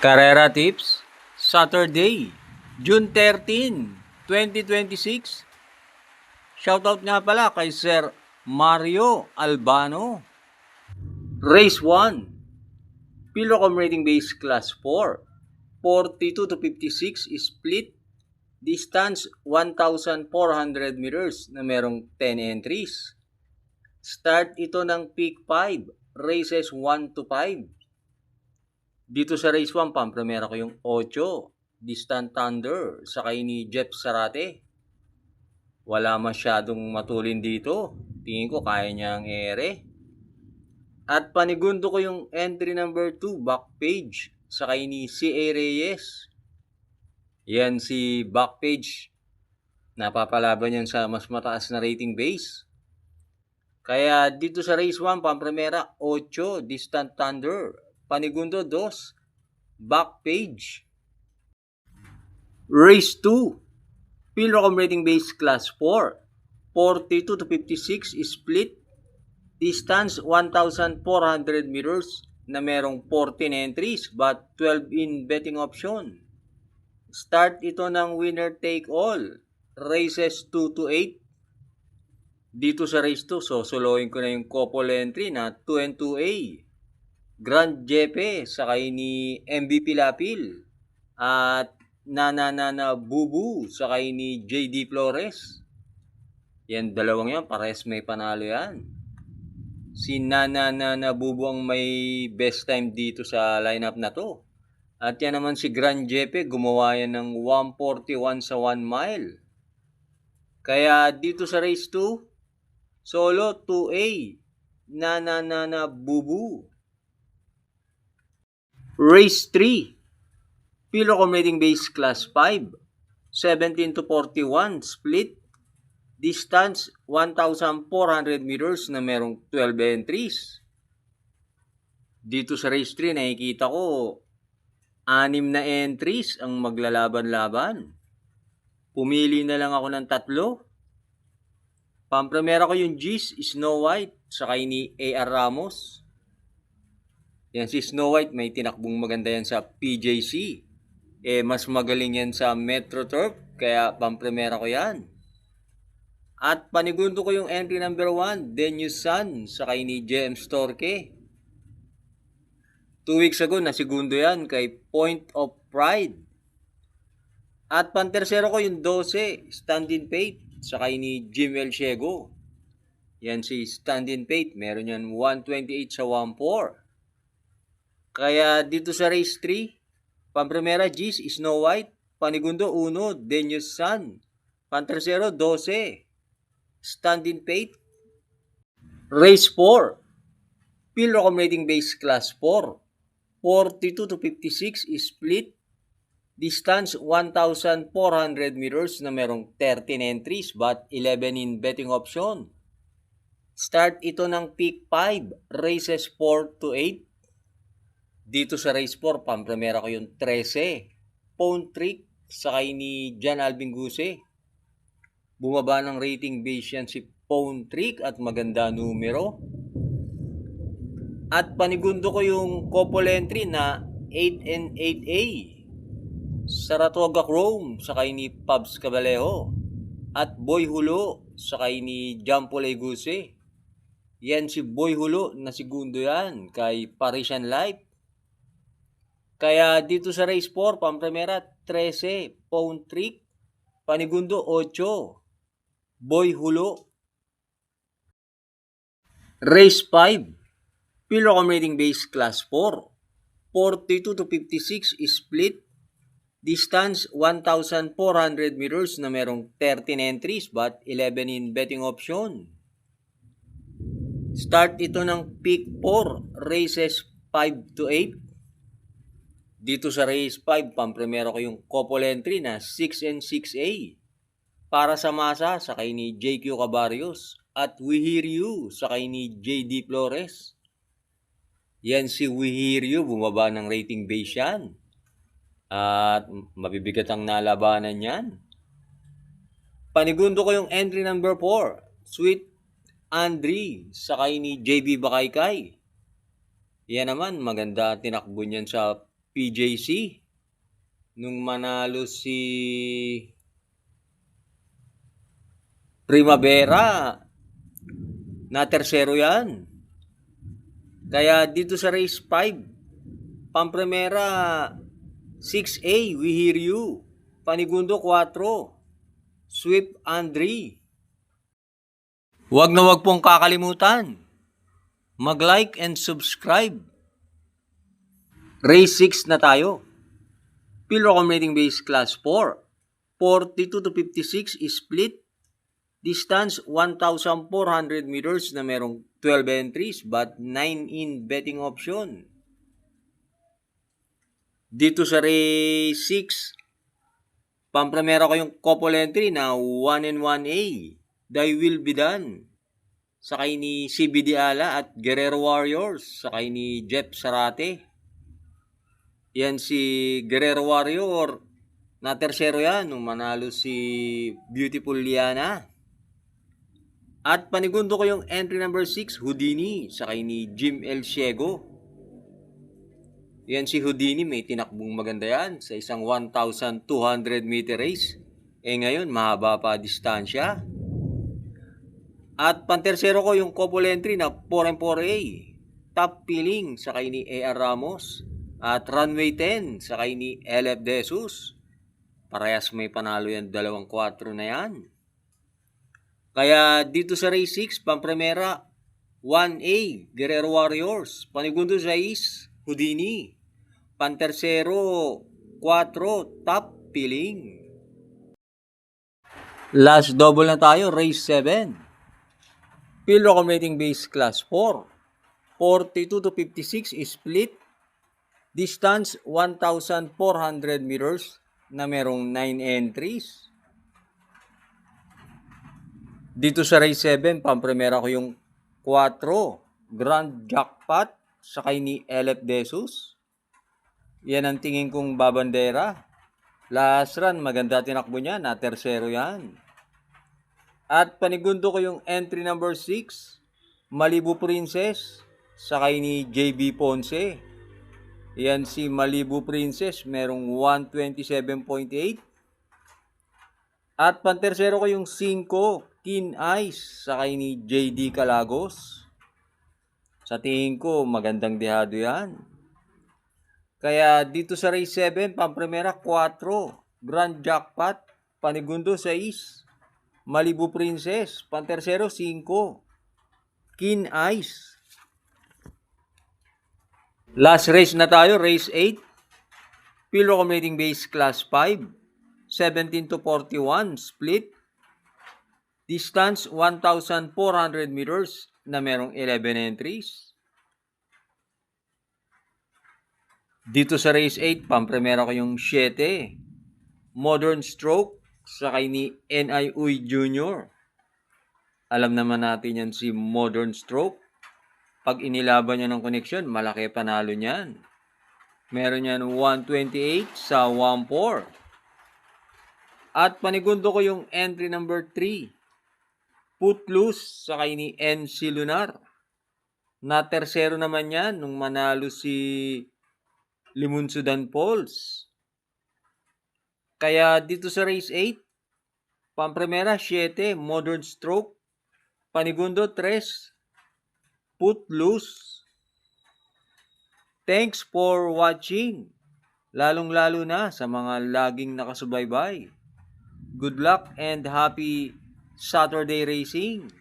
Carrera Tips, Saturday, June 13, 2026. Shoutout nga pala kay Sir Mario Albano. Race 1, Pilocom Rating Base Class 4, 42 to 56 split, distance 1,400 meters na merong 10 entries. Start ito ng peak 5, races 1 to 5. Dito sa race 1, pampremera ko yung 8, Distant Thunder, sakay ni Jeff Sarate. Wala masyadong matulin dito. Tingin ko kaya niyang ere. At panigundo ko yung entry number 2, Backpage, sakay ni C.A. Reyes. Yan si Backpage. Napapalaban yan sa mas mataas na rating base. Kaya dito sa race 1, pampremera 8, Distant Thunder. Panigundo 2, Backpage. Race 2, Pilocom Rating Base Class 4, 42 to 56 split, distance 1,400 meters na merong 14 entries but 12 in betting option. Start ito ng winner take all, races 2 to 8. Dito sa race 2, soloin ko na yung couple entry na 2 and 2A. Grand Jepe, sakay ni MVP Lapil. At Nana Bubu, sakay ni JD Flores. Yan, dalawang yan, pares may panalo yan. Si Nana Bubu ang may best time dito sa lineup na to. At yan naman si Grand Jepe, gumawa yan ng 141 sa 1 mile. Kaya dito sa race 2, solo 2A, Nana Bubu. Race 3, Pilocom Rating Base Class 5, 17 to 41 split, distance 1,400 meters na merong 12 entries. Dito sa race 3, nakikita ko 6 na entries ang maglalaban-laban. Pumili na lang ako ng 3. Pampremera ko yung G's, Snow White, sakay ni A.R. Ramos. Yan si Snow White, may tinakbong maganda yan sa PJC. Mas magaling yan sa Metro Turf, kaya pampremera ko yan. At panigundo ko yung entry number 1, Denius Sun, sakay ni JM Storke. 2 weeks ago, nasigundo yan kay Point of Pride. At pantersero ko yung 12, Stand-in Fate, sakay ni Jim Elciego. Yan si Stand-in Fate, meron yan 128 sa 14. Kaya dito sa race 3, pampremera G's, Snow White, panigundo 1, Denius Sun, pantersero 12, Stand-in Fate. Race 4, Pilocom Rating Base Class 4, 42 to 56 split, distance 1,400 meters na merong 13 entries but 11 in betting option. Start ito ng peak 5, races 4 to 8. Dito sa race 4, pampremera ko yung 13, Phone Trick, sakay ni John Alvin Guse. Bumaba ng rating base yan si Phone Trick at maganda numero. At panigundo ko yung couple entry na 8 and 8A. Saratoga Chrome, sakay ni Pabs Cabalejo. At Boy Hulo, sakay ni Jampo Leguse. Yan si Boy Hulo, na segundo yan kay Parisian Life. Kaya dito sa race 4, pampremera 13, Phone Trick, panigundo 8, Boy Hulo. Race 5, Pilocom Rating Base Class 4, 42 to 56 split, distance 1,400 meters na merong 13 entries but 11 in betting option. Start ito ng peak 4, races 5 to 8. Dito sa race 5, pampremera ko yung couple entry na 6 and 6A. Para sa masa, sakay ni JQ Cabarios. At We Hear You, sakay ni JD Flores. Yan si We Hear You, bumaba ng rating base yan. At mabibigat ang nalabanan yan. Panigundo ko yung entry number 4, Sweet Andre, sakay ni JB Bakaykay. Yan naman, maganda tinakbo niyan sa PJC. Nung manalo si Primavera, na tersero yan. Kaya dito sa race 5, Pamprimera 6A, We Hear You. Panigundo 4, Swift Andre. Huwag na huwag pong kakalimutan, mag-like and subscribe. Race 6 na tayo. Pilrocom Rating Base Class 4, 42 to 56 split. Distance 1,400 meters na merong 12 entries but 9 in betting option. Dito sa race 6, Pamprimera ko yung couple entry na 1 and 1A. They Will Be Done. Sakay ni CBD Ala at Guerrero Warriors. Sakay ni Jeff Sarate. Yan si Guerrero Warrior. Na tersero yan nung manalo si Beautiful Liana. At panigundo ko yung entry number 6, Houdini, sakay ni Jim El Ciego. Yan si Houdini, may tinakbong maganda yan sa isang 1,200 meter race. Ngayon, mahaba pa distansya. At pantersero ko yung couple entry na 4M4A, Top Feeling, sakay ni A.R. Ramos. At Runway 10, sakay ni LF Desus. Parehas may panalo yan, 2-4 na yan. Kaya dito sa race 6, Pamprimera 1A, Guerrero Warriors. Panigundo 6, Houdini. Pantersero 4, Top Feeling. Last double na tayo, race 7. Pilrocom Rating Base Class 4, 42 to 56 split. Distance 1,400 meters na merong 9 entries. Dito sa race 7, Pamprimera ko yung 4, Grand Jackpot, sakay ni LF Desus. Yan ang tingin kong babandera. Last run, maganda tinakbo niya, na tersero yan. At panigundo ko yung entry number 6, Malibu Princess, sakay ni JB Ponce. Yan si Malibu Princess, merong 127.8. At pantersero ko yung 5, Keen Eyes, sakay ni JD Calagos. Sa tingin ko, magandang dehado yan. Kaya dito sa race 7, Pamprimera 4, Grand Jackpot, panigundo 6, Malibu Princess, pantersero 5, Keen Eyes. Last race na tayo, race 8, Pilrocom Rating Base Class 5, 17 to 41 split. Distance 1,400 meters na merong 11 entries. Dito sa race 8, Pamprimera ko yung 7, Modern Stroke, sakay ni N.I. Uy Jr. Alam naman natin yan si Modern Stroke. Pag inilaban niya ng connection, malaki panalo niyan. Meron yan 128 sa 1-4. At panigundo ko yung entry number 3, Footloose, sakay ni NC Lunar. Na tersero naman yan nung manalo si Limunsudan Falls. Kaya dito sa race 8, Pamprimera 7, Modern Stroke, panigundo 3, Footloose. Thanks for watching. Lalong-lalo na sa mga laging nakasubaybay. Good luck and happy Saturday racing!